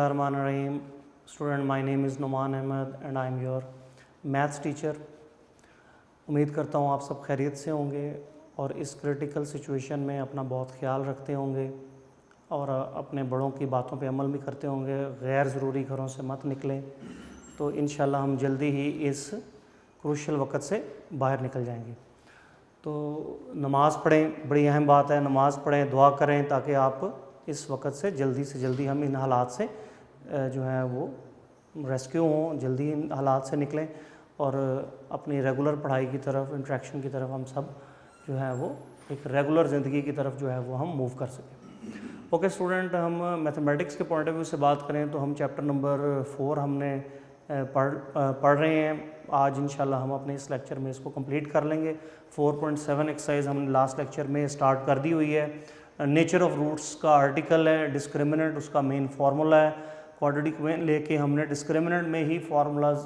बिस्मिल्लाहिर्रहमानिर्रहीम. Student, my name is Numan Ahmed and I am your maths teacher. उम्मीद करता हूँ आप सब खैरियत से होंगे और इस क्रिटिकल सिचुएशन में अपना बहुत ख्याल रखते होंगे और अपने बड़ों की बातों पे अमल भी करते होंगे. गैर ज़रूरी घरों से मत निकलें, तो इंशाल्लाह हम जल्दी ही इस क्रूशल वक़्त से बाहर निकल जाएंगे. तो नमाज़ पढ़ें, बड़ी अहम बात है. नमाज़ पढ़ें, दुआ करें ताकि आप इस वक्त से जल्दी हम इन हालात से जो है वो रेस्क्यू हों, जल्दी इन हालात से निकलें और अपनी रेगुलर पढ़ाई की तरफ, इंट्रैक्शन की तरफ हम सब जो है वो एक रेगुलर ज़िंदगी की तरफ जो है वो हम मूव कर सकें. ओके स्टूडेंट, हम मैथमेटिक्स के पॉइंट ऑफ व्यू से बात करें तो हम चैप्टर नंबर 4 हमने पढ़ रहे हैं. आज इंशाल्लाह हम अपने इस लेक्चर में इसको कंप्लीट कर लेंगे. 4.7 एक्सरसाइज हमने लास्ट लेक्चर में स्टार्ट कर दी हुई है. नेचर ऑफ रूट्स का आर्टिकल है, डिस्क्रिमिनेंट उसका मेन फार्मूला है. क्वाड्रेटिक लेके हमने डिस्क्रिमिनेंट में ही फार्मूलाज,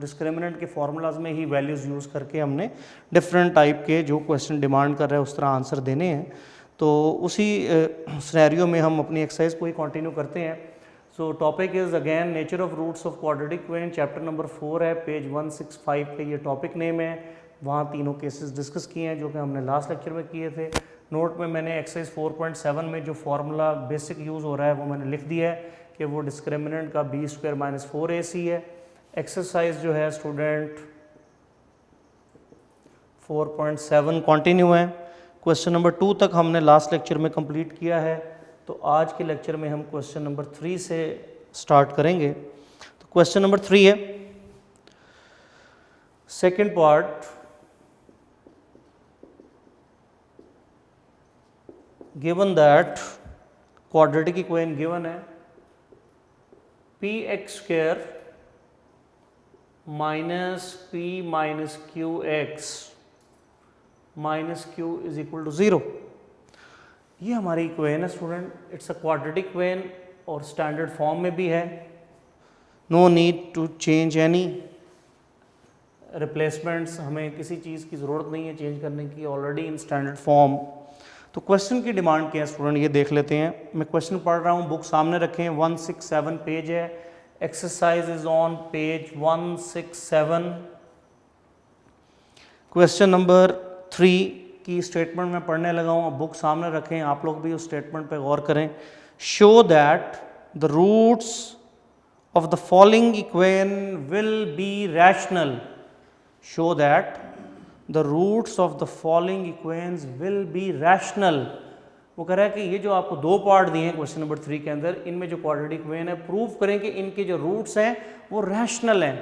डिस्क्रिमिनेंट के फार्मूलाज में ही वैल्यूज़ यूज़ करके हमने डिफरेंट टाइप के जो क्वेश्चन डिमांड कर रहे हैं उस तरह आंसर देने हैं. तो उसी सिनेरियो में हम अपनी एक्सरसाइज को ही कंटिन्यू करते हैं. So topic is again nature of roots of quadratic equation. Chapter number 4 है, पेज 165 पे ये टॉपिक नेम है. वहाँ तीनों केसेस डिस्कस किए हैं जो कि हमने लास्ट लेक्चर में किए थे. नोट में मैंने एक्सरसाइज 4.7 में जो फार्मूला बेसिक यूज़ हो रहा है वो मैंने लिख दिया है कि वो डिस्क्रिमिनेंट का b² - 4ac है. एक्सरसाइज जो है स्टूडेंट 4.7 कंटिन्यू है. क्वेश्चन नंबर 2 तक हमने लास्ट लेक्चर में कंप्लीट किया है. तो आज के लेक्चर में हम क्वेश्चन नंबर 3 से स्टार्ट करेंगे. तो क्वेश्चन नंबर 3 है, second part. Given that quadratic equation given है px² - p - qx - q = 0. ये हमारी इक्वेशन है student. It's a quadratic equation और स्टैंडर्ड फॉर्म में भी है. No need to change any replacements. हमें किसी चीज़ की ज़रूरत नहीं है चेंज करने की, ऑलरेडी इन स्टैंडर्ड फॉर्म. तो क्वेश्चन की डिमांड क्या है स्टूडेंट, ये देख लेते हैं. मैं क्वेश्चन पढ़ रहा हूँ, बुक सामने रखें. 167 पेज है. Exercise is on page 167. Question number 3 की स्टेटमेंट मैं पढ़ने लगा हूँ. बुक सामने रखें, आप लोग भी उस स्टेटमेंट पे गौर करें. Show that the roots of the following equation will be rational. Show that the roots of the following equations will be rational. वो कह रहा है कि ये जो आपको दो पार्ट दिए हैं क्वेश्चन नंबर 3 के अंदर, इनमें जो क्वाड्रेटिक इक्वेशन है प्रूव करें कि इनके जो रूट्स हैं वो रैशनल हैं.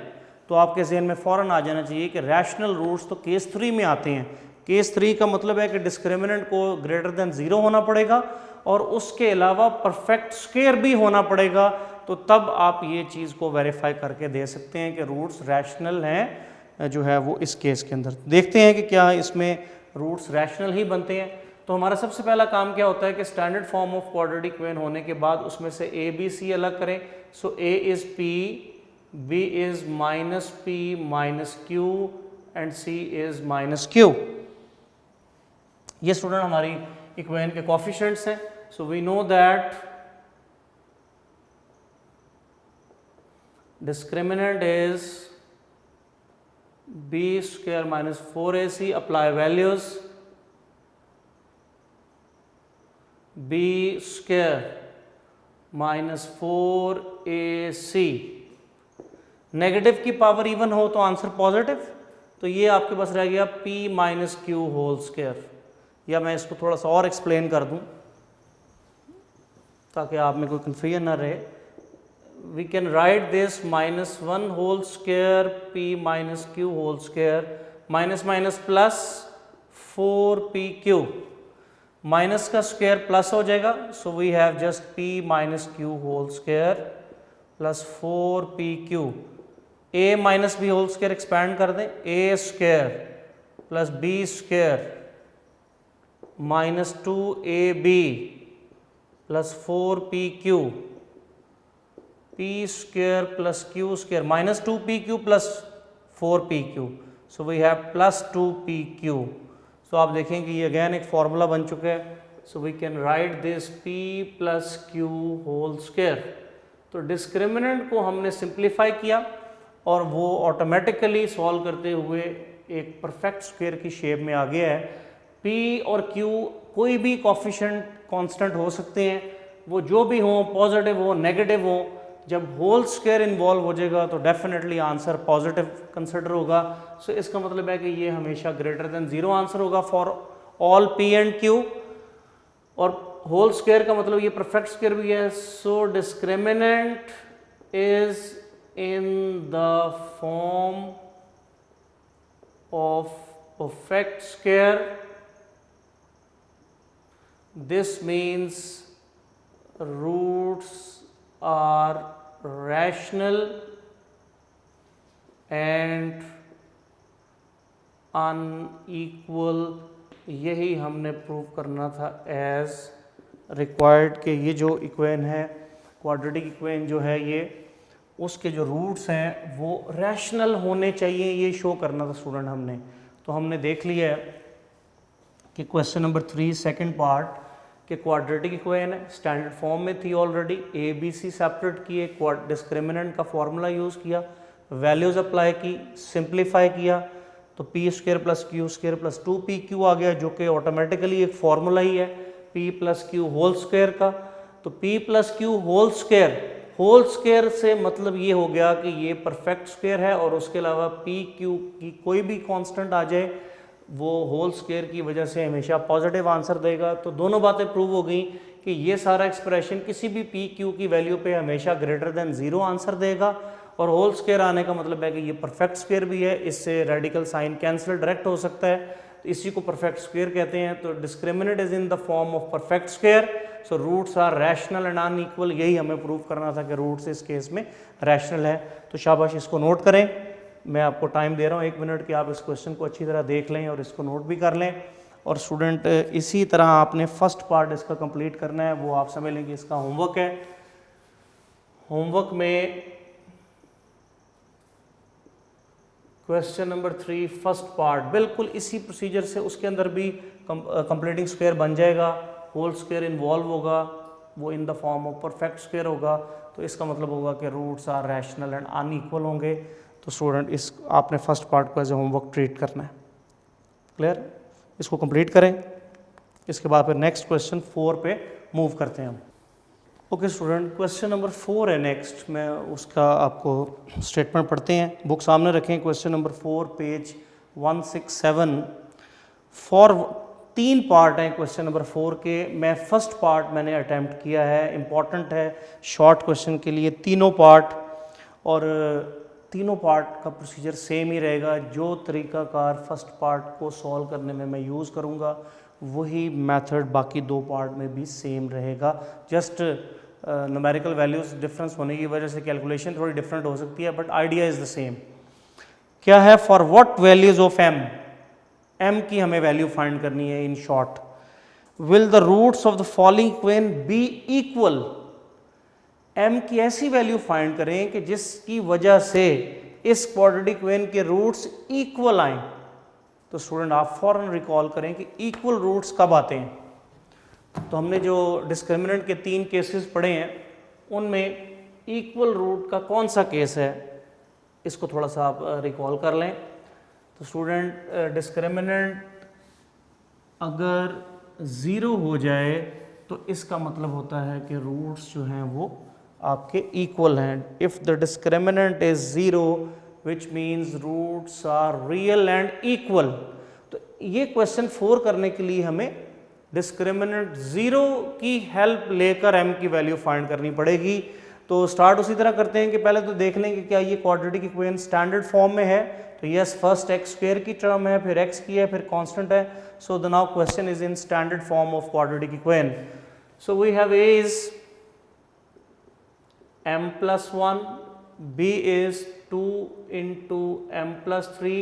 तो आपके जहन में फ़ौरन आ जाना चाहिए कि रैशनल रूट्स तो केस 3 में आते हैं. केस 3 का मतलब है कि डिस्क्रिमिनेंट को ग्रेटर देन 0 होना पड़ेगा और उसके अलावा परफेक्ट स्क्वायर भी होना पड़ेगा. तो तब आप ये चीज़ को वेरीफाई करके दे सकते हैं कि रूट्स रैशनल हैं जो है वो इस केस के अंदर. देखते हैं कि क्या इसमें रूट्स रैशनल ही बनते हैं. तो हमारा सबसे पहला काम क्या होता है कि standard form of quadratic equation होने के बाद उसमें से a b c अलग करें. So a is p, b is -p - q and c is -q. ये स्टूडेंट हमारी इक्वेशन के कोफिशिएंट्स हैं. So we know that discriminant is b² - 4ac. apply values. b² - 4ac. Negative की power even हो तो answer positive. तो ये आपके पास रह गया p - q होल स्क्वायर. या मैं इसको थोड़ा सा और एक्सप्लेन कर दूं ताकि आप में कोई कन्फ्यूजन ना रहे. We can write this -1 whole square p - q whole square minus plus 4pq. Minus का स्क्वायर प्लस हो जाएगा. So we have just p - q whole square plus 4pq. a minus b whole square expand कर दें. a² plus b² -2ab plus 4pq. p² plus q² -2pq plus 4pq. So we have +2pq. सो आप देखें कि ये again एक formula बन चुका है. So we can write this p plus q whole square. तो डिस्क्रिमिनेंट को हमने सिंप्लीफाई किया और वो ऑटोमेटिकली सॉल्व करते हुए एक परफेक्ट स्क्वायर की शेप में आ गया है। पी और क्यू कोई भी कोफिशिएंट कांस्टेंट हो सकते हैं, वो जो भी हो, पॉजिटिव हो नेगेटिव हो, जब होल स्क्वायर इन्वॉल्व हो जाएगा तो डेफिनेटली आंसर पॉजिटिव कंसिडर होगा। सो इसका मतलब है कि ये हमेशा ग्रेटर देन 0 आंसर होगा for all P and Q. और होल स्क्वायर का मतलब ये परफेक्ट स्क्वायर भी है। So discriminant is in the form of perfect square. This means roots are rational and unequal। यही हमने प्रूव करना था एज रिक्वायर्ड कि ये जो इक्वेशन है, क्वाड्रेटिक इक्वेशन जो है ये, उसके जो रूट्स हैं वो रैशनल होने चाहिए, ये शो करना था स्टूडेंट हमने। तो हमने देख लिया है कि क्वेश्चन नंबर 3 सेकंड पार्ट के क्वाड्रेटिक इक्वेशन है, स्टैंडर्ड फॉर्म में थी already, A B C separate किए, डिस्क्रिमिनेंट का फॉर्मूला यूज़ किया, वैल्यूज़ अप्लाई की, सिंप्लीफाई किया, तो P square plus Q square plus 2pq आ गया, जो कि ऑटोमेटिकली एक फॉर्मूला ही है p plus Q whole square का। तो p plus Q whole square से मतलब ये हो गया कि ये परफेक्ट स्क्वायर है, और उसके अलावा पी क्यू की कोई भी कांस्टेंट आ जाए वो होल स्क्वायर की वजह से हमेशा पॉजिटिव आंसर देगा। तो दोनों बातें प्रूव हो गई कि ये सारा एक्सप्रेशन किसी भी पी क्यू की वैल्यू पे हमेशा ग्रेटर देन 0 आंसर देगा, और होल स्क्वायर आने का मतलब है कि ये परफेक्ट स्क्वायर भी है, इससे रेडिकल साइन कैंसिल डायरेक्ट हो सकता है, तो इसी को परफेक्ट स्क्वायर कहते हैं। तो discriminant is in the form of perfect square, so roots are rational and unequal. यही हमें प्रूव करना था कि रूट्स इस केस में रैशनल है। तो शाबाश, इसको नोट करें। मैं आपको टाइम दे रहा हूँ 1 मिनट कि आप इस क्वेश्चन को अच्छी तरह देख लें और इसको नोट भी कर लें। और स्टूडेंट इसी तरह आपने फर्स्ट पार्ट इसका कंप्लीट करना है, वो आप समझ लें कि इसका होमवर्क है। होमवर्क में क्वेश्चन नंबर 3 फर्स्ट पार्ट बिल्कुल इसी प्रोसीजर से, उसके अंदर भी कंप्लीटिंग स्क्वायर बन जाएगा, होल स्क्वायर इन्वॉल्व होगा, वो in the form of perfect square होगा। तो इसका मतलब होगा कि roots are rational and unequal होंगे। तो स्टूडेंट इस आपने फर्स्ट पार्ट को एज ए होमवर्क ट्रीट करना है। क्लियर? इसको कंप्लीट करें, इसके बाद फिर नेक्स्ट क्वेश्चन 4 पे मूव करते हैं हम। ओके स्टूडेंट, क्वेश्चन नंबर 4 है नेक्स्ट। मैं उसका आपको स्टेटमेंट पढ़ते हैं, बुक सामने रखें। Question number 4 page 167। For 3 part हैं क्वेश्चन नंबर 4 के। मैं फर्स्ट पार्ट मैंने अटैम्प्ट किया है, इम्पॉर्टेंट है शॉर्ट क्वेश्चन के लिए तीनों पार्ट, और तीनों पार्ट का प्रोसीजर सेम ही रहेगा। जो तरीकाकार फर्स्ट पार्ट को सॉल्व करने में मैं यूज़ करूँगा वही मेथड बाकी 2 पार्ट में भी सेम रहेगा। जस्ट न्यूमेरिकल वैल्यूज़ डिफरेंस होने की वजह से कैलकुलेशन थोड़ी डिफरेंट हो सकती है, but idea is the same. क्या है? For what values of M की हमें वैल्यू फाइंड करनी है। In short, will the roots of the following equation be equal. m की ऐसी वैल्यू फाइंड करें कि जिसकी वजह से इस क्वाड्रेटिक इक्वेशन के रूट्स इक्वल आए। तो स्टूडेंट आप फौरन रिकॉल करें कि इक्वल रूट्स कब आते हैं। तो हमने जो डिस्क्रिमिनेंट के 3 केसेस पढ़े हैं उनमें इक्वल रूट का कौन सा केस है, इसको थोड़ा सा आप रिकॉल कर लें। तो स्टूडेंट डिस्क्रिमिनेंट अगर 0 हो जाए तो इसका मतलब होता है कि रूट्स जो हैं वो आपके इक्वल हैं। If the discriminant is 0 which means roots are real and equal. तो ये क्वेश्चन 4 करने के लिए हमें डिस्क्रिमिनेंट 0 की हेल्प लेकर m की वैल्यू फाइंड करनी पड़ेगी। तो स्टार्ट उसी तरह करते हैं कि पहले तो देख लें कि क्या ये क्वाड्रेटिक इक्वेशन स्टैंडर्ड फॉर्म में है। तो यस, फर्स्ट एक्स स्क्वायर की टर्म है, फिर x की है, फिर कांस्टेंट है। So the now question is in standard form of quadratic equation. So we have a is m plus 1, b is 2 into m plus 3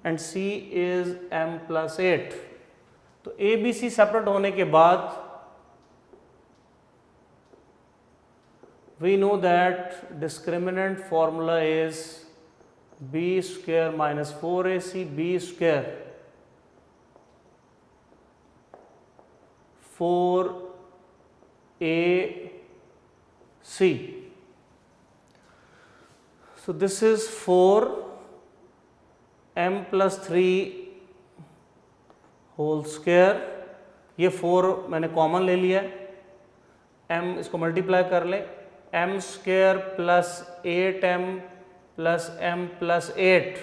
and c is m plus 8। तो a b c separate होने के बाद we know that discriminant formula is b square minus 4ac b square 4ac। So this is 4m plus 3 whole square, ये 4 मैंने common ले लिया, m इसको multiply कर ले, m square plus 8m plus m plus 8,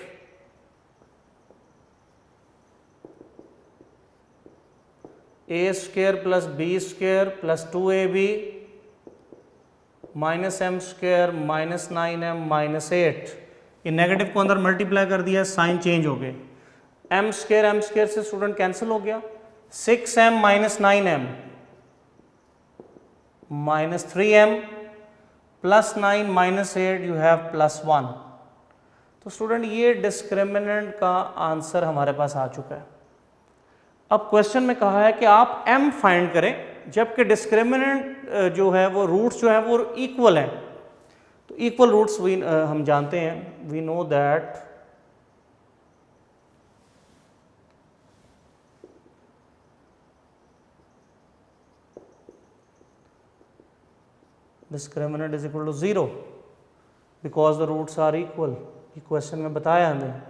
a square plus b square plus 2ab minus m square minus 9m minus 8, ये negative को अंदर मल्टीप्लाई कर दिया, साइन चेंज हो गए, m स्क्वायर से स्टूडेंट कैंसिल हो गया, 6m minus 9m minus 3m plus 9 minus 8, you have plus 1। तो स्टूडेंट ये डिस्क्रिमिनेंट का आंसर हमारे पास आ चुका है। अब क्वेश्चन में कहा है कि आप m फाइंड करें, जबकि डिस्क्रिमिनेंट जो है वो रूट्स जो है वो इक्वल हैं। तो इक्वल रूट्स हम जानते हैं, we know that discriminant is equal to 0 because the roots are equal. ये क्वेश्चन में बताया हमें,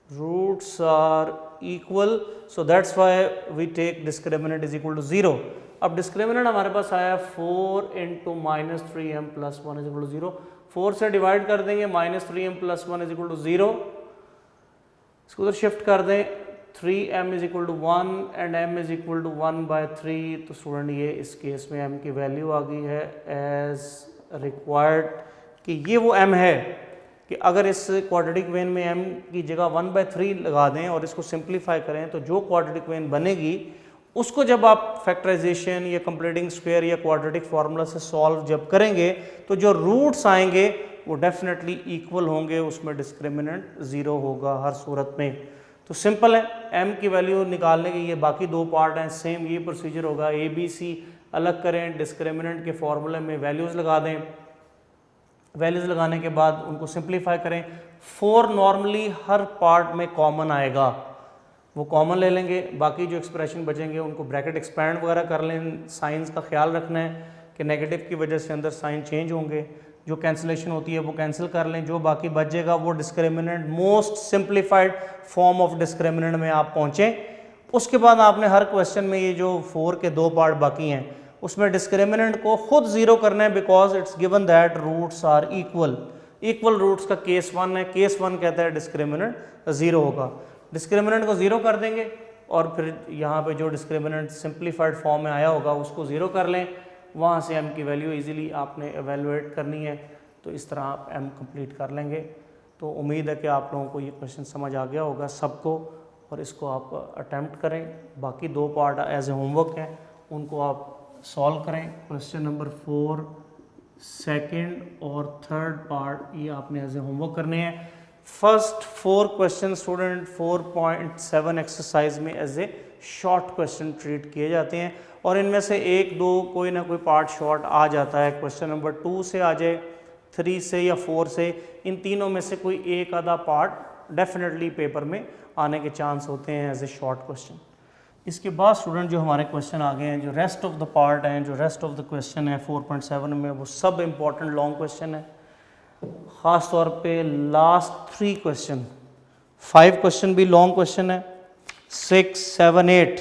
roots are equal, so that's why we take discriminant is equal to 0। अब डिस्क्रिमिनेंट हमारे पास आया 4 into minus 3m plus 1 is equal to 0, 4 से divide कर देंगे, minus 3m plus 1 is equal to 0, इसको उधर शिफ्ट कर दें, 3m is equal to 1 and m is equal to 1/3। तो स्टूडेंट ये इस केस में m की वैल्यू आ गई है एज रिक्वायर्ड, कि ये वो m है कि अगर इस क्वाड्रेटिक वेन में m की जगह 1/3 लगा दें और इसको सिंप्लीफाई करें तो जो क्वाड्रेटिक वेन बनेगी उसको जब आप फैक्टराइजेशन या कंप्लीटिंग स्क्वायर या क्वाड्रेटिक फार्मूला से सॉल्व जब करेंगे तो जो रूट्स आएंगे वो डेफिनेटली इक्वल होंगे, उसमें डिस्क्रिमिनेंट 0 होगा हर सूरत में। तो सिंपल है, m की वैल्यू निकालने के ये बाकी दो पार्ट हैं, सेम ये प्रोसीजर होगा, a b c अलग करें, डिस्क्रिमिनेंट के फॉर्मूले में वैल्यूज़ लगा दें, वैल्यूज़ लगाने के बाद उनको सिंप्लीफाई करें। 4 नॉर्मली हर पार्ट में कॉमन आएगा, वो कॉमन ले लेंगे, बाकी जो एक्सप्रेशन बचेंगे उनको ब्रैकेट एक्सपैंड वगैरह कर लें। साइंस का ख्याल रखना है कि नेगेटिव की वजह से अंदर साइन चेंज होंगे, जो कैंसिलेशन होती है वो कैंसिल कर लें, जो बाकी बच जाएगा वो discriminant, most simplified form of discriminant में आप पहुँचें। उसके बाद आपने हर क्वेश्चन में ये जो 4 के 2 पार्ट बाकी हैं उसमें डिस्क्रिमिनेंट को खुद 0 करना है, because it's given that roots are equal. Equal roots का केस 1 है, केस 1 कहता है डिस्क्रिमिनेंट 0 होगा, डिस्क्रिमिनेंट को 0 कर देंगे और फिर यहाँ पे जो डिस्क्रिमिनेंट सिंप्लीफाइड फॉर्म में आया होगा उसको 0 कर लें, वहाँ से m की वैल्यू इजीली आपने एवेलुएट करनी है, तो इस तरह आप m कंप्लीट कर लेंगे। तो उम्मीद है कि आप लोगों को ये क्वेश्चन समझ आ गया होगा सबको, और इसको आप अटैम्प्ट करें। बाकी 2 पार्ट एज ए होमवर्क हैं, उनको आप सॉल्व करें। क्वेश्चन नंबर 4 सेकंड और थर्ड पार्ट ये आपने एज ए होमवर्क करने हैं। फर्स्ट 4 क्वेश्चन स्टूडेंट 4.7 एक्सरसाइज में as a short question treat किए जाते हैं, और इनमें से 1-2 कोई ना कोई पार्ट शॉर्ट आ जाता है। क्वेश्चन नंबर 2 से आ जाए, 3 से या 4 से, इन तीनों में से कोई एक आधा पार्ट डेफिनेटली पेपर में आने के चांस होते हैं एज ए शॉर्ट क्वेश्चन। इसके बाद स्टूडेंट जो हमारे क्वेश्चन आ गए हैं, जो रेस्ट ऑफ द पार्ट हैं, जो रेस्ट ऑफ द क्वेश्चन है 4.7 में, वो सब इम्पॉर्टेंट लॉन्ग क्वेश्चन है। ख़ास तौर पे लास्ट 3 क्वेश्चन, 5 क्वेश्चन भी लॉन्ग क्वेश्चन है, 6, 7, 8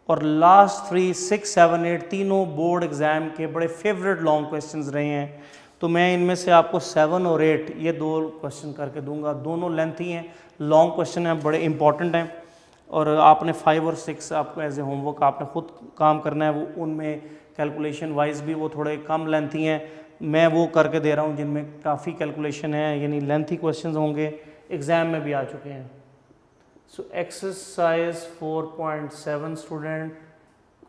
और लास्ट 3, 6, 7, 8 तीनों बोर्ड एग्ज़ाम के बड़े फेवरेट लॉन्ग क्वेश्चंस रहे हैं। तो मैं इनमें से आपको 7 और 8 ये 2 क्वेश्चन करके दूंगा, दोनों लेंथी हैं, लॉन्ग क्वेश्चन हैं, बड़े इंपॉर्टेंट हैं, और आपने 5 और 6 आपको एज ए होमवर्क आपने खुद काम करना है। वो उनमें कैलकुलेशन वाइज भी वो थोड़े कम लेंथी हैं, मैं वो करके दे रहा हूँ जिनमें काफ़ी कैलकुलेशन है, यानी लेंथी क्वेश्चंस होंगे, एग्ज़ाम में भी आ चुके हैं। So exercise 4.7 student,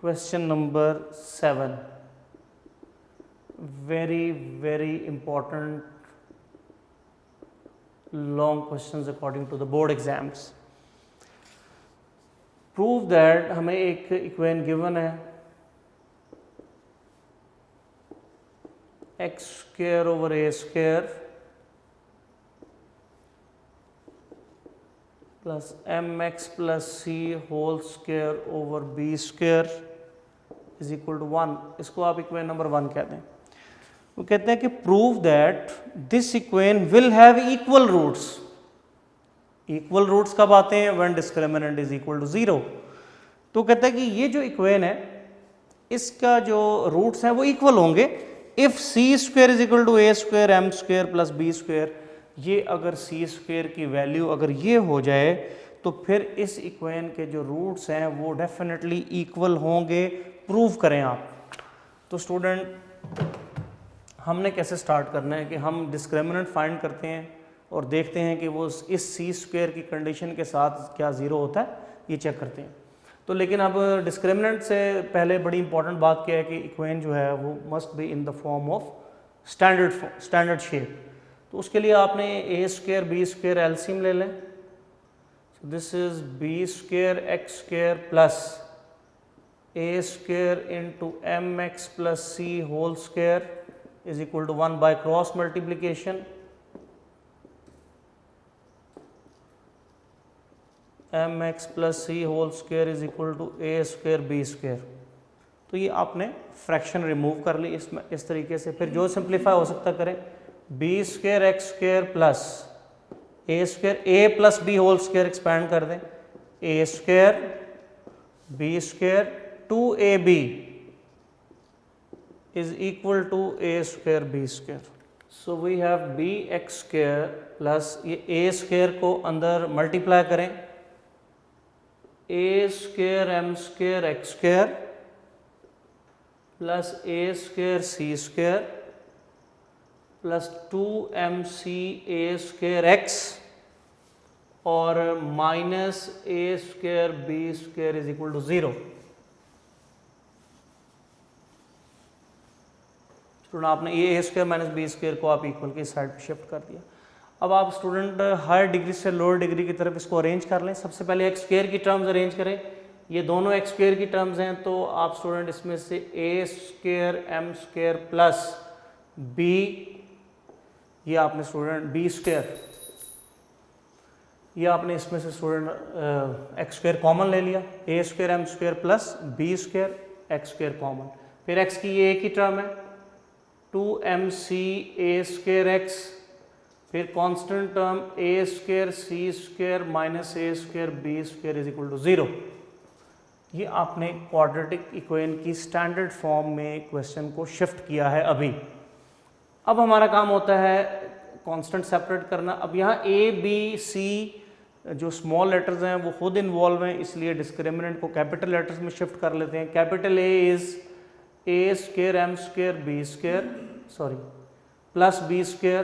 question number 7, very very important long questions according to the board exams. Prove that, हमें एक इक्वेशन गिवन है, x square over a square plus mx plus c whole square over b square is equal to 1। इसको आप equation number 1 कहते हैं। वो कहते हैं कि prove that this equation will have equal roots. Equal roots कब आते हैं? When discriminant is equal to 0। तो कहता है कि ये जो इक्वेशन है इसका जो रूट्स हैं वो इक्वल होंगे if C square is equal to A square M square plus B square. ये अगर सी स्क्वायर की वैल्यू अगर ये हो जाए तो फिर इस इक्वेशन के जो रूट्स हैं वो डेफिनेटली इक्वल होंगे। प्रूव करें आप। तो स्टूडेंट हमने कैसे स्टार्ट करना है कि हम डिस्क्रिमिनेंट फाइंड करते हैं और देखते हैं कि वो इस सी स्क्वायर की कंडीशन के साथ क्या ज़ीरो होता है, ये चेक करते हैं। तो लेकिन अब डिस्क्रिमिनेंट से पहले बड़ी इंपॉर्टेंट बात क्या है कि इक्वेशन जो है वो must be in the form of standard shape. तो उसके लिए आपने A square B square LCM ले लें। So this is B square X square plus A square into M X plus C whole square is equal to 1 by cross multiplication M X plus C whole square is equal to A square B square. तो ये आपने fraction remove कर ली इसमें इस तरीके से। फिर जो सिंप्लीफाई हो सकता करें, B square X square plus A square A plus B whole square expand कर दें, A square B square 2ab is equal to a square b square. So we have bx square plus ये a square को अंदर multiply करें, a square m square x square plus a square c square plus 2mc a square x और minus a square b square is equal to 0। Student आपने A square minus B square को आप equal की side पे shift कर दिया। अब आप स्टूडेंट हायर डिग्री से लोअर डिग्री की तरफ इसको अरेंज कर लें। सबसे पहले एक्स स्क्वायर की टर्म्स अरेंज करें। ये दोनों एक्स स्क्वायर की टर्म्स हैं तो आप स्टूडेंट इसमें से A square M square plus B, ये आपने स्टूडेंट बी स्क्वायर, ये आपने इसमें से स्टूडेंट एक्स स्क्वायर कॉमन ले लिया, A square M square plus B square X square common. फिर एक्स की ये एक ही टर्म है 2mc a स्क्वायर x, फिर constant term a square c square minus a square b square is equal to 0। ये आपने क्वाड्रेटिक इक्वेशन की स्टैंडर्ड फॉर्म में क्वेश्चन को शिफ्ट किया है अभी। अब हमारा काम होता है कांस्टेंट सेपरेट करना। अब यहाँ a b c जो स्मॉल लेटर्स हैं वो खुद इन्वॉल्व हैं, इसलिए डिस्क्रिमिनेंट को कैपिटल लेटर्स में शिफ्ट कर लेते हैं। Capital A is A square M square B square plus B square,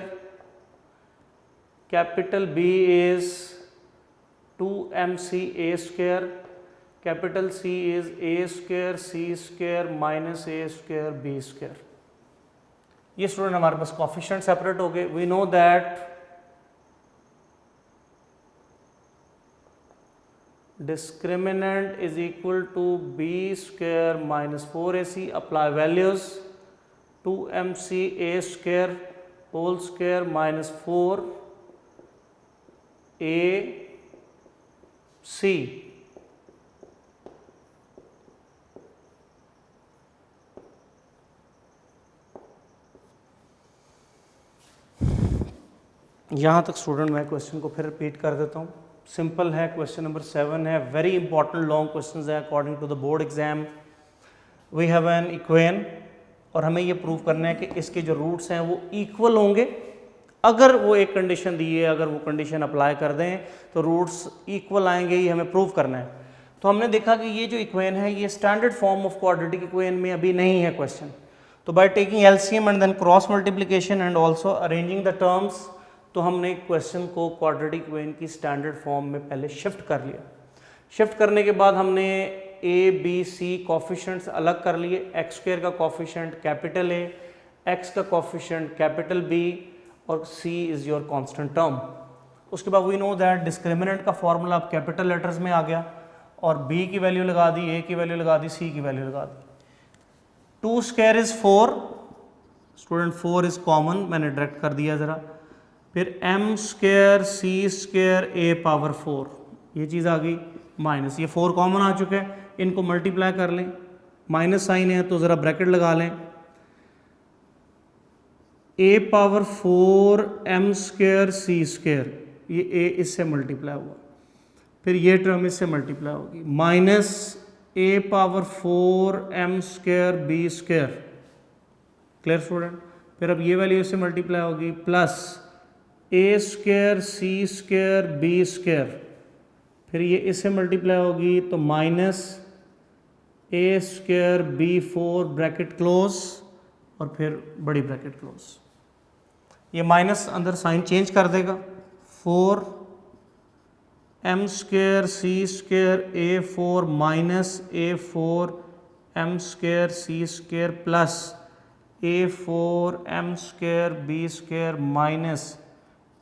capital B is 2mc a square, capital C is A square C square minus A square B square. ये student हमारे पास coefficient separate हो गए। We know that discriminant is equal to b square minus 4ac, apply values 2mc a square whole square minus 4 a c यहाँ तक student मैं question को फिर रिपीट कर देता हूँ। सिंपल है, क्वेश्चन नंबर 7 है, वेरी इंपॉर्टेंट लॉन्ग क्वेश्चन है according to the board exam. We have an equation और हमें ये प्रूव करना है कि इसके जो रूट्स हैं वो इक्वल होंगे। अगर वो एक कंडीशन दी है, अगर वो कंडीशन अप्लाई कर दें तो रूट्स इक्वल आएंगे, ये हमें प्रूव करना है। तो हमने देखा कि ये जो इक्वेशन है ये standard form of quadratic equation में अभी नहीं है क्वेश्चन। तो by taking LCM and then cross multiplication and also arranging the terms, तो हमने क्वेश्चन को क्वाड्रेटिक इक्वेशन की स्टैंडर्ड फॉर्म में पहले शिफ्ट कर लिया। शिफ्ट करने के बाद हमने ए बी सी कॉफिशिएंट्स अलग कर लिए। एक्स स्क्वायर का कॉफिशिएंट कैपिटल ए, एक्स का कॉफिशिएंट कैपिटल बी और सी इज योर कांस्टेंट टर्म। उसके बाद वी नो दैट डिस्क्रिमिनेंट का फॉर्मूला अब कैपिटल लेटर्स में आ गया और बी की वैल्यू लगा दी, ए की वैल्यू लगा दी, सी की वैल्यू लगा दी। 2 square is 4, student 4 is common, मैंने डायरेक्ट कर दिया ज़रा। फिर m स्क्वायर सी स्क्वायर ए पावर 4, ये चीज़ आ गई माइनस, ये 4 कॉमन आ चुके हैं, इनको मल्टीप्लाई कर लें, माइनस साइन है तो ज़रा ब्रैकेट लगा लें। ए power 4 M square C square, ये ए इससे मल्टीप्लाई हुआ, फिर ये टर्म इससे मल्टीप्लाई होगी, minus A power 4 M square B square, clear student. फिर अब ये वैल्यू इससे मल्टीप्लाई होगी, plus A square C square B square, फिर ये इससे मल्टीप्लाई होगी तो minus A square B 4 bracket close और फिर बड़ी ब्रैकेट क्लोज। ये माइनस अंदर साइन चेंज कर देगा, 4 M square C square A 4 minus A 4 M square C square plus A 4 M square B square minus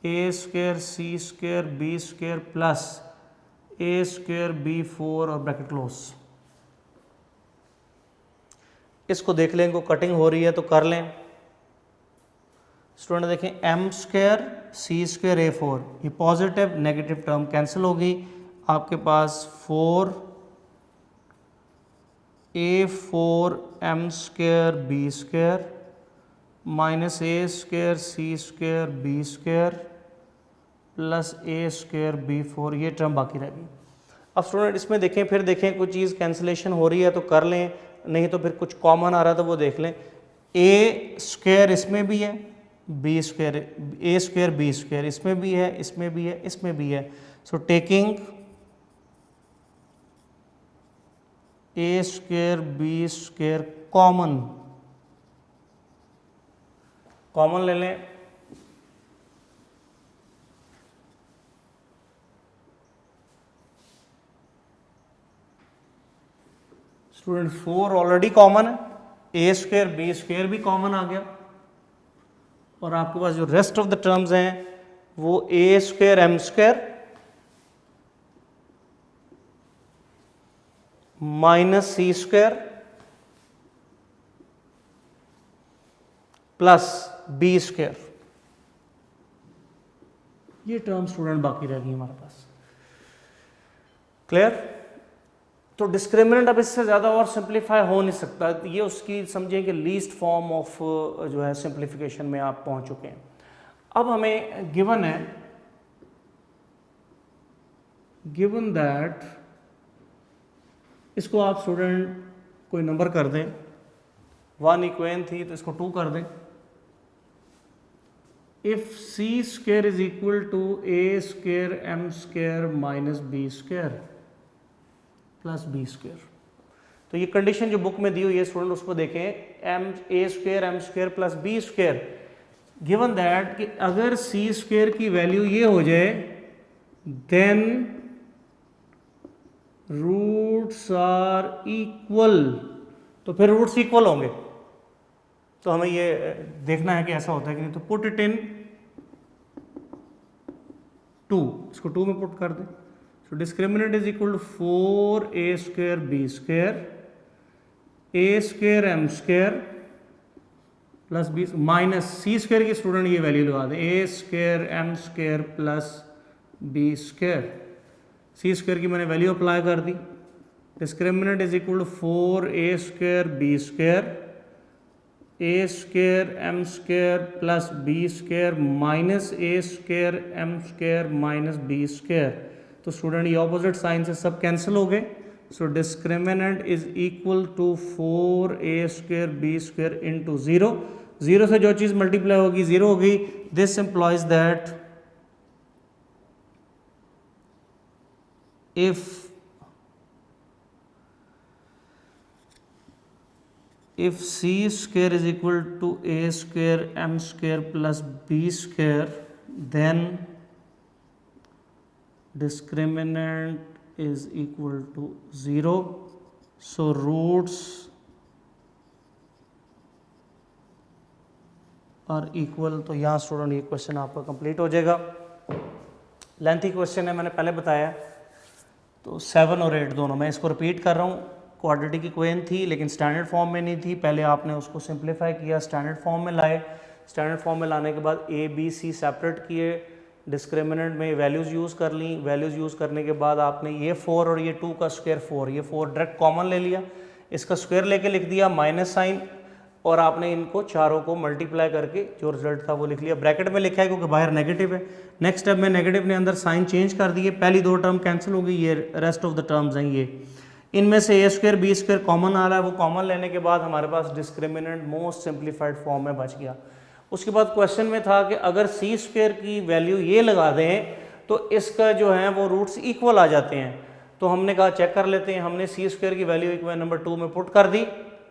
A square C square B square plus A square B 4 और bracket close. इसको देख लें, इनको cutting हो रही है तो कर लें। स्टूडेंट देखें, M square C square A 4, ये पॉजिटिव नेगेटिव टर्म कैंसिल होगी, आपके पास 4 A 4 M square B square minus A square C square B square plus A square B 4, ये टर्म बाकी रहेगी। अब स्टूडेंट इसमें देखें, फिर देखें कुछ चीज़ कैंसिलेशन हो रही है तो कर लें, नहीं तो फिर कुछ कॉमन आ रहा है तो वो देख लें। ए स्क्वायर इसमें भी है, B square A square B square इसमें भी है, इसमें भी है, इसमें भी है। So taking A square B square common, common ले लें, स्टूडेंट 4 ऑलरेडी कॉमन है, ए स्क्वायर बी स्क्वायर भी कॉमन आ गया, और आपके पास जो रेस्ट ऑफ द टर्म्स हैं वो ए स्क्वायर एम स्क्वायर माइनस सी स्क्वायर प्लस बी स्क्वायर, ये टर्म स्टूडेंट बाकी रहेगी हमारे पास। क्लियर। तो डिस्क्रिमिनेंट अब इससे ज़्यादा और सिंप्लीफाई हो नहीं सकता, ये उसकी समझिए कि लीस्ट फॉर्म ऑफ जो है सिंप्लीफिकेशन में आप पहुंच चुके हैं। अब हमें गिवन है, गिवन दैट, इसको आप स्टूडेंट कोई नंबर कर दें, 1 इक्वेशन थी तो इसको 2 कर दें। If C square is equal to A square M square minus B square plus B square, तो ये कंडीशन जो बुक में दी हुई है स्टूडेंट उसको देखें, M A square M square plus B square, given that कि अगर सी स्क्वायर की वैल्यू ये हो जाए देन रूट्स आर इक्वल, तो फिर रूट्स इक्वल होंगे, तो हमें ये देखना है कि ऐसा होता है कि नहीं। तो पुट इट इन 2, इसको 2 में पुट कर दें। So discriminant is equal to 4a square b square a square m square plus b minus c square की स्टूडेंट ये वैल्यू लगा दें, a square m square plus b square, c square की मैंने वैल्यू अप्लाई कर दी। Discriminant is equal to 4a square b square a square m square plus b square minus a square m square minus b square. तो student ये opposite sign से सब cancel हो गए। So discriminant is equal to 4a square b square into 0, 0 से जो चीज़ multiply होगी 0 होगी। This employees that if c square is equal to a square m square plus b square, then discriminant is equal to 0. So roots are equal। तो यहाँ student ये question आपका complete हो जाएगा। लेंथी क्वेश्चन है, मैंने पहले बताया, तो 7 और 8 दोनों, मैं इसको रिपीट कर रहा हूँ। क्वाड्रेटिक इक्वेशन थी लेकिन स्टैंडर्ड फॉर्म में नहीं थी, पहले आपने उसको सिंप्लीफाई किया, स्टैंडर्ड फॉर्म में लाए, स्टैंडर्ड फॉर्म में लाने के बाद ए बी सी सेपरेट किए, डिस्क्रिमिनेंट में वैल्यूज़ यूज़ कर ली, वैल्यूज़ यूज़ करने के बाद आपने ये 4 और ये 2 का स्क्वायर 4, ये 4 डायरेक्ट कॉमन ले लिया, इसका स्क्वायर लेके लिख दिया माइनस साइन, और आपने इनको चारों को मल्टीप्लाई करके जो रिजल्ट था वो लिख लिया। ब्रैकेट में लिखा है क्योंकि बाहर नेगेटिव है। नेक्स्ट स्टेप में नेगेटिव ने अंदर साइन चेंज कर दिए, पहली दो टर्म कैंसिल हो गई, ये रेस्ट ऑफ द टर्म्स हैं ये। इनमें से A square B square common आ रहा है, वो कॉमन लेने के बाद हमारे पास डिस्क्रिमिनेंट मोस्ट सिंप्लीफाइड फॉर्म में बच गया। उसके बाद क्वेश्चन में था कि अगर सी स्क्वायर की वैल्यू ये लगा दें तो इसका जो है वो रूट्स इक्वल आ जाते हैं। तो हमने कहा चेक कर लेते हैं। हमने सी स्क्वायर की वैल्यू इक्वेशन नंबर 2 में पुट कर दी,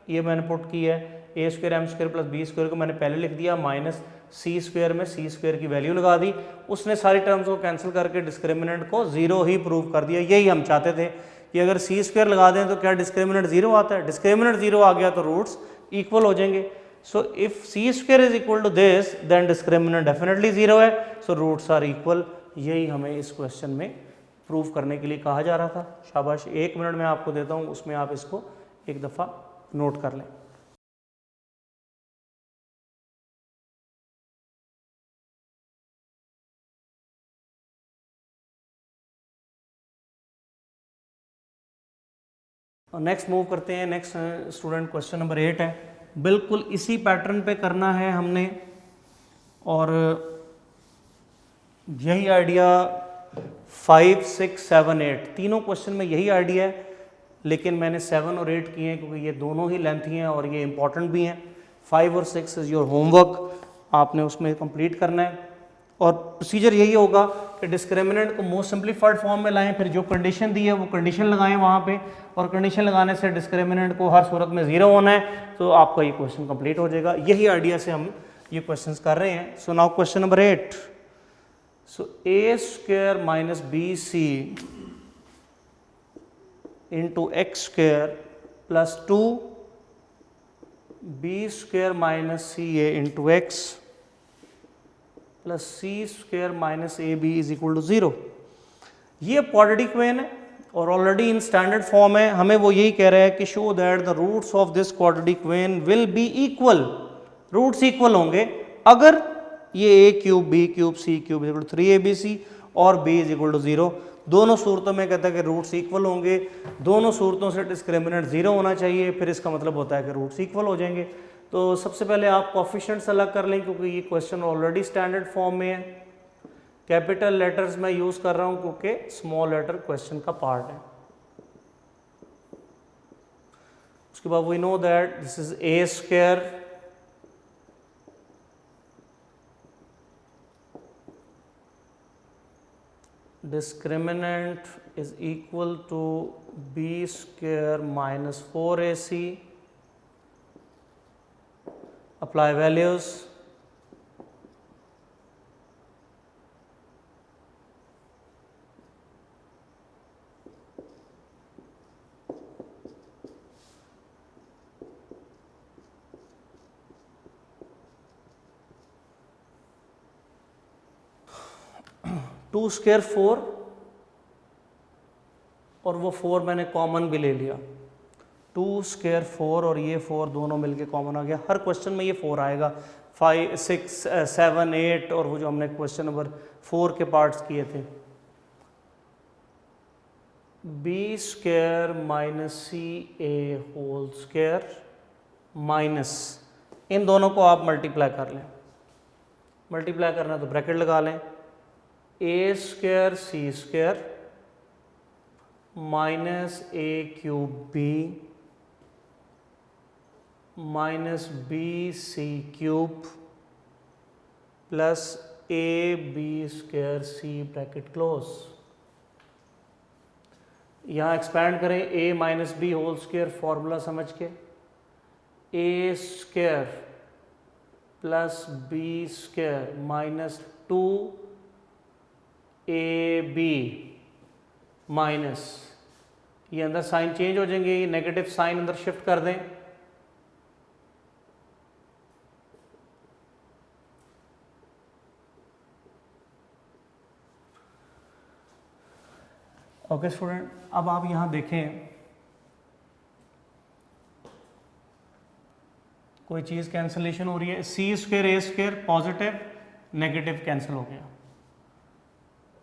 ये मैंने पुट की है। A square M square plus B square को मैंने पहले लिख दिया, माइनस सी स्क्वायर में सी स्क्वायर की वैल्यू लगा दी। उसने सारी टर्म्स को कैंसिल करके डिस्क्रिमिनेंट को जीरो ही प्रूव कर दिया। यही हम चाहते थे कि अगर सी स्क्वायर लगा दें तो क्या डिस्क्रिमिनेंट जीरो आता है, डिस्क्रिमिनेंट जीरो आ गया तो रूट्स इक्वल हो जाएंगे। So if C square is equal to this then discriminant definitely zero है, सो रूट्स आर इक्वल। यही हमें इस क्वेश्चन में प्रूव करने के लिए कहा जा रहा था। शाबाश, 1 मिनट में आपको देता हूँ, उसमें आप इसको एक दफ़ा नोट कर लें। नेक्स्ट मूव करते हैं। नेक्स्ट स्टूडेंट क्वेश्चन नंबर 8 है, बिल्कुल इसी पैटर्न पे करना है हमने, और यही आइडिया 5, 6, 7, 8 तीनों क्वेश्चन में यही आइडिया है, लेकिन मैंने 7 और 8 किए हैं क्योंकि ये दोनों ही लेंथी हैं और ये इंपॉर्टेंट भी हैं। 5 और 6 इज़ योर होमवर्क, आपने उसमें कंप्लीट करना है। और प्रोसीजर यही होगा कि डिस्क्रिमिनेंट को मोस्ट सिंप्लीफाइड फॉर्म में लाएं, फिर जो कंडीशन दी है वो कंडीशन लगाएं वहाँ पे, और कंडीशन लगाने से डिस्क्रिमिनेंट को हर सूरत में ज़ीरो होना है, तो आपका ये क्वेश्चन कंप्लीट हो जाएगा। यही आइडिया से हम ये क्वेश्चंस कर रहे हैं। So now question number 8, so A square minus B C into X square plus 2 B square minus C A into X plus C square minus A B is equal to 0। ये quadratic equation है और already in standard form है। हमें वो यही कह रहा है कि show that the roots of this quadratic equation will be equal, roots equal होंगे अगर ये A cube B cube C cube is equal to 3abc और बी इज इक्वल टू 0। दोनों सूरतों में कहता है कि रूट्स इक्वल होंगे, दोनों सूरतों से डिस्क्रिमिनेंट 0 होना चाहिए, फिर इसका मतलब होता है कि रूट्स इक्वल हो जाएंगे। तो सबसे पहले आप कोएफिशिएंट्स अलग कर लें क्योंकि ये क्वेश्चन ऑलरेडी स्टैंडर्ड फॉर्म में है। कैपिटल लेटर्स मैं यूज कर रहा हूं क्योंकि स्मॉल लेटर क्वेश्चन का पार्ट है। उसके बाद we know that this is A square discriminant is equal to b square minus 4ac. Apply values. Two square 4 और वो 4 मैंने कॉमन भी ले लिया। 2 स्क्वायर 4 और ये 4 दोनों मिलके कॉमन आ गया। हर क्वेश्चन में ये 4 आएगा। 5, 6, 7, 8 और वो जो हमने क्वेश्चन नंबर 4 के पार्ट्स किए थे। बी स्क्वायर माइनस सी ए होल स्क्वायर माइनस, इन दोनों को आप मल्टीप्लाई कर लें। मल्टीप्लाई करना तो ब्रैकेट लगा लें, A square C square minus A cube B minus B C cube plus A B square C bracket close. यहाँ एक्सपैंड करें A minus B whole square formula समझ के, A square plus B square minus 2 A B minus, ये अंदर sign change हो जाएंगे, ये negative sign अंदर शिफ्ट कर दें। ओके स्टूडेंट, अब आप यहां देखें कोई चीज कैंसलेशन हो रही है। C square A square positive negative cancel हो गया।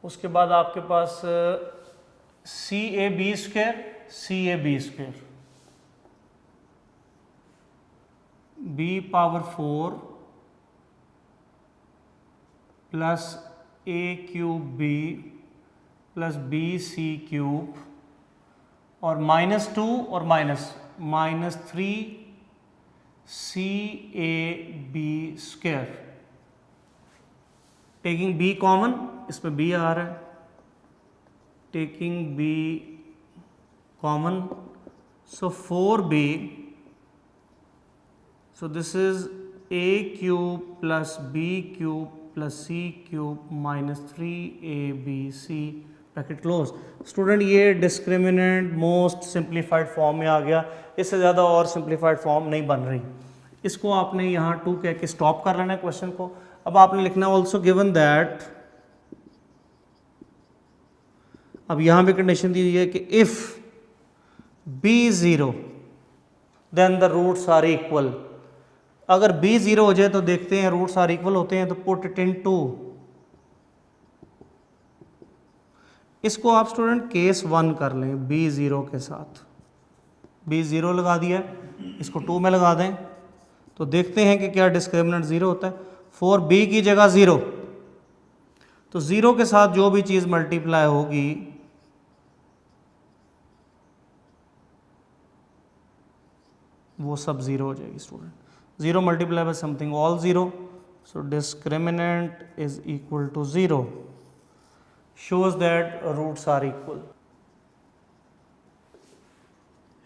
उसके बाद आपके पास C A B square C A B square, B power 4 plus A cube B plus B C cube और -2 और -3 C A B square. Taking B common, इसमें B आ रहा है, taking B common, so 4b, so this is a cube plus b cube plus c cube minus 3abc bracket close. Student ये discriminant most simplified form में आ गया, इससे ज़्यादा और सिंप्लीफाइड फॉर्म नहीं बन रही। इसको आपने यहाँ 2 कह के स्टॉप कर लेना है क्वेश्चन को। अब आपने लिखना ऑल्सो गिवन दैट, अब यहाँ भी कंडीशन दी हुई है कि if b 0 then the roots are equal. अगर b 0 हो जाए तो देखते हैं रूट्स आर इक्वल होते हैं, तो पुट इट इन 2। इसको आप स्टूडेंट केस 1 कर लें b 0 के साथ। b 0 लगा दिया, इसको 2 में लगा दें तो देखते हैं कि क्या डिस्क्रिमिनेंट 0 होता है। 4b की जगह 0, तो 0 के साथ जो भी चीज़ मल्टीप्लाई होगी वो सब 0 हो जाएगी student. 0 multiply by something all 0, so discriminant is equal to 0, shows that roots are equal,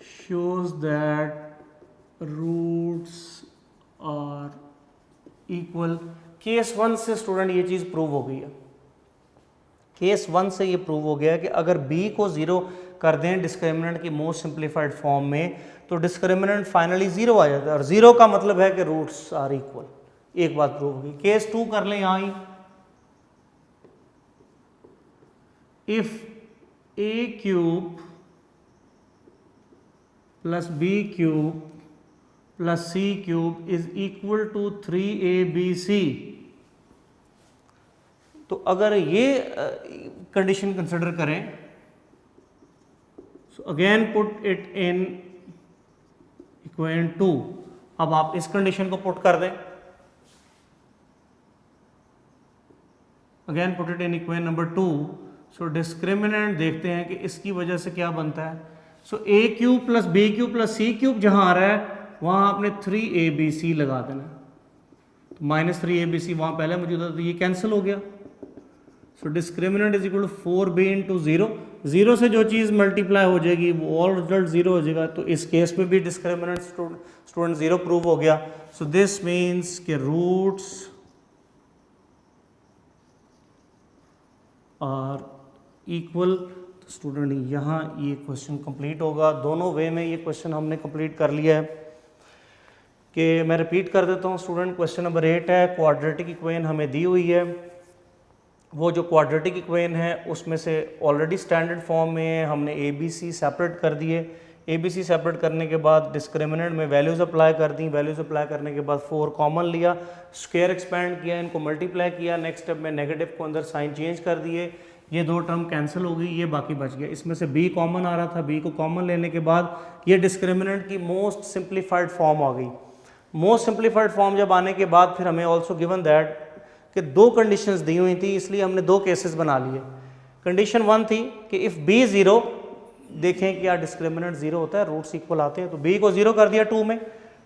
shows that roots are equal। Case 1 से स्टूडेंट ये चीज़ प्रूव हो गई है। केस 1 से ये प्रूव हो गया है कि अगर b को 0 कर दें डिस्क्रिमिनेंट की मोस्ट सिंप्लीफाइड फॉर्म में तो डिस्क्रिमिनेंट फाइनली 0 आ जाता है, और 0 का मतलब है कि रूट्स आर इक्वल। एक बात प्रूव हो गई। केस 2 कर लें यहाँ ही, if a cube plus b cube plus c cube is equal to 3abc, तो अगर ये कंडीशन कंसिडर करें, so again put it in equation 2। अब आप इस कंडीशन को पुट कर दें, again put it in equation number 2। So discriminant देखते हैं कि इसकी वजह से क्या बनता है। So a cube plus b cube plus c cube जहां आ रहा है वहां आपने 3abc लगा देना, तो -3abc वहां पहले मौजूद था तो ये कैंसिल हो गया। So discriminant is equal to 4b into 0। 0 से जो चीज़ मल्टीप्लाई हो जाएगी वो ऑल रिजल्ट 0 हो जाएगा, तो इस केस में भी डिस्क्रिमिनेंट स्टूडेंट 0 प्रूव हो गया। सो दिस मीन्स के रूट्स आर इक्वल। तो स्टूडेंट यहाँ ये क्वेश्चन कंप्लीट होगा। दोनों वे में ये क्वेश्चन हमने कंप्लीट कर लिया है। कि मैं रिपीट कर देता हूँ स्टूडेंट, क्वेश्चन नंबर 8 है, क्वाड्रेटिक इक्वेशन हमें दी हुई है। वो जो क्वाड्रेटिक इक्वेशन है उसमें से ऑलरेडी स्टैंडर्ड फॉर्म में हमने ABC सेपरेट कर दिए। ABC सेपरेट करने के बाद डिस्क्रिमिनेंट में वैल्यूज़ अप्लाई कर दी, वैल्यूज़ अप्लाई करने के बाद 4 कॉमन लिया, स्क्वायर एक्सपेंड किया, इनको मल्टीप्लाई किया, नेक्स्ट स्टेप में नेगेटिव को अंदर साइन चेंज कर दिए, ये 2 टर्म कैंसिल हो गई, ये बाकी बच गया। इसमें से b कॉमन आ रहा था, b को कॉमन लेने के बाद ये डिस्क्रिमिनेंट की मोस्ट सिंप्लीफाइड फॉर्म आ गई। मोस्ट सिंप्लीफाइड फॉर्म जब आने के बाद फिर हमें ऑल्सो गिवन दैट कि 2 कंडीशंस दी हुई थी, इसलिए हमने 2 केसेस बना लिए। कंडीशन 1 थी कि इफ़ b 0, देखें क्या डिस्क्रिमिनेंट 0 होता है, रूट्स इक्वल आते हैं, तो b को 0 कर दिया 2 में।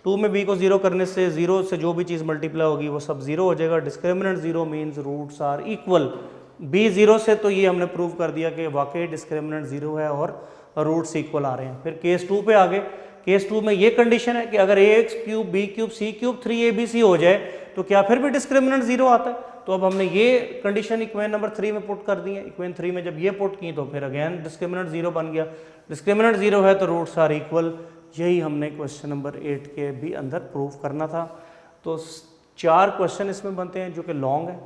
2 में b को 0 करने से 0 से जो भी चीज़ मल्टीप्लाई होगी वो सब 0 हो जाएगा। Discriminant 0 means roots are equal. b 0 से तो ये हमने प्रूव कर दिया कि वाकई डिस्क्रिमिनेंट 0 है और रूट्स इक्वल आ रहे हैं। फिर केस 2 पे आ गए। केस 2 में ये कंडीशन है कि अगर ax cube b cube c cube 3abc हो जाए तो क्या फिर भी डिस्क्रिमिनेंट 0 आता है। तो अब हमने ये कंडीशन इक्वेशन नंबर 3 में पुट कर दी है। इक्वेशन 3 में जब ये पुट की तो फिर अगेन डिस्क्रिमिनेंट 0 बन गया। डिस्क्रिमिनेंट 0 है तो रूट्स आर इक्वल। यही हमने क्वेश्चन नंबर 8 के भी अंदर प्रूव करना था। तो 4 क्वेश्चन इसमें बनते हैं जो कि लॉन्ग है,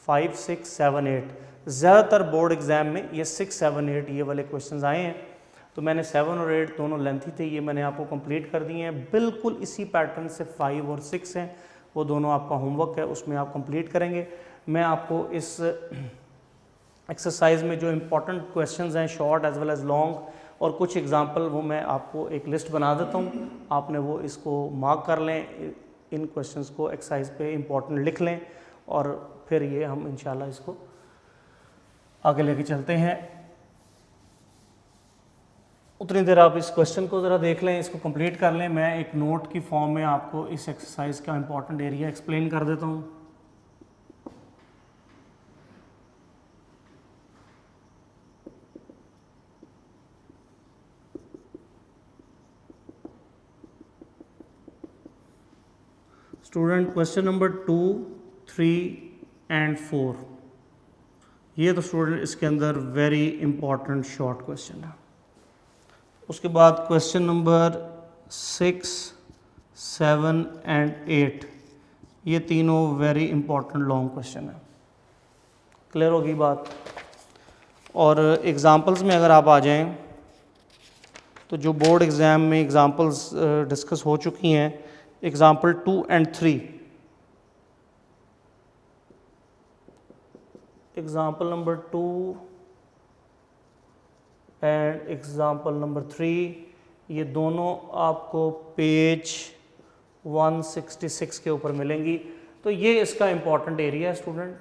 5, 6, 7, 8। ज़्यादातर बोर्ड एग्जाम में ये 6, 7, 8 ये वाले क्वेश्चन आए हैं, तो मैंने 7 और 8 दोनों लेंथी थे, ये मैंने आपको कंप्लीट कर दिए हैं। बिल्कुल इसी पैटर्न से 5 और 6 हैं, वो दोनों आपका होमवर्क है, उसमें आप कंप्लीट करेंगे। मैं आपको इस एक्सरसाइज में जो इम्पोर्टेंट क्वेश्चंस हैं, short as well as long, और कुछ एग्जांपल, वो मैं आपको एक लिस्ट बना देता हूँ, आपने वो इसको मार्क कर लें। इन क्वेश्चंस को एक्सरसाइज पे इम्पोर्टेंट लिख लें और फिर ये हम इंशाल्लाह इसको आगे लेके चलते हैं। उतनी देर आप इस क्वेश्चन को ज़रा देख लें, इसको कंप्लीट कर लें। मैं एक नोट की फॉर्म में आपको इस एक्सरसाइज का इम्पोर्टेंट एरिया एक्सप्लेन कर देता हूँ। स्टूडेंट क्वेश्चन नंबर 2, 3 एंड 4, ये तो स्टूडेंट इसके अंदर वेरी इंपॉर्टेंट शॉर्ट क्वेश्चन है। उसके बाद क्वेश्चन नंबर 6, 7 एंड 8, ये तीनों वेरी इंपॉर्टेंट लॉन्ग क्वेश्चन है। क्लियर होगी बात। और एग्जांपल्स में अगर आप आ जाएं तो जो बोर्ड एग्ज़ाम में एग्जांपल्स डिस्कस हो चुकी हैं, example 2 and 3, example number 2 and example number 3, ये दोनों आपको पेज 166 के ऊपर मिलेंगी। तो ये इसका इम्पॉर्टेंट एरिया है स्टूडेंट।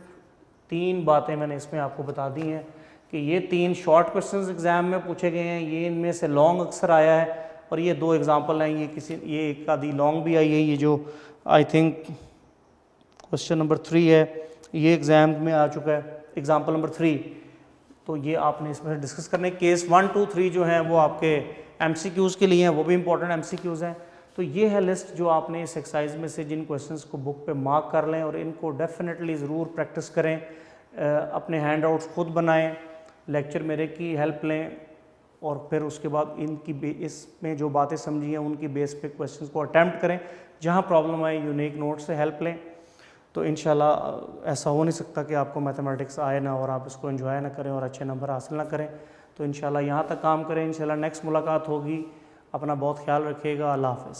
3 बातें मैंने इसमें आपको बता दी हैं कि ये 3 शॉर्ट क्वेश्चंस एग्जाम में पूछे गए हैं, ये इनमें से लॉन्ग अक्सर आया है, और ये 2 एग्जाम्पल हैं, ये एक आधी लॉन्ग भी आई है। ये जो आई थिंक क्वेश्चन नंबर 3 है, ये एग्जाम में आ चुका है, एग्जाम्पल नंबर 3। तो ये आपने इसमें डिस्कस करने। केस 1, 2, 3 जो हैं वो आपके MCQs के लिए हैं, वो भी इंपॉर्टेंट MCQs हैं। तो ये है लिस्ट जो आपने इस एक्सरसाइज में से जिन क्वेश्चंस को बुक पे मार्क कर लें और इनको डेफिनेटली ज़रूर प्रैक्टिस करें। अपने हैंड आउट्स खुद बनाएं, लेक्चर मेरे की हेल्प लें, और फिर उसके बाद इनकी इसमें जो बातें समझी हैं उनकी बेस पे क्वेश्चंस को अटैम्प्ट करें। जहाँ प्रॉब्लम आए यूनिक नोट से हेल्प लें। तो इंशाल्लाह ऐसा हो नहीं सकता कि आपको मैथमेटिक्स आए ना और आप इसको एंजॉय ना करें और अच्छे नंबर हासिल ना करें। तो इंशाल्लाह यहाँ तक काम करें। इंशाल्लाह नेक्स्ट मुलाकात होगी। अपना बहुत ख्याल रखिएगा। अल्लाह हाफ़िज़।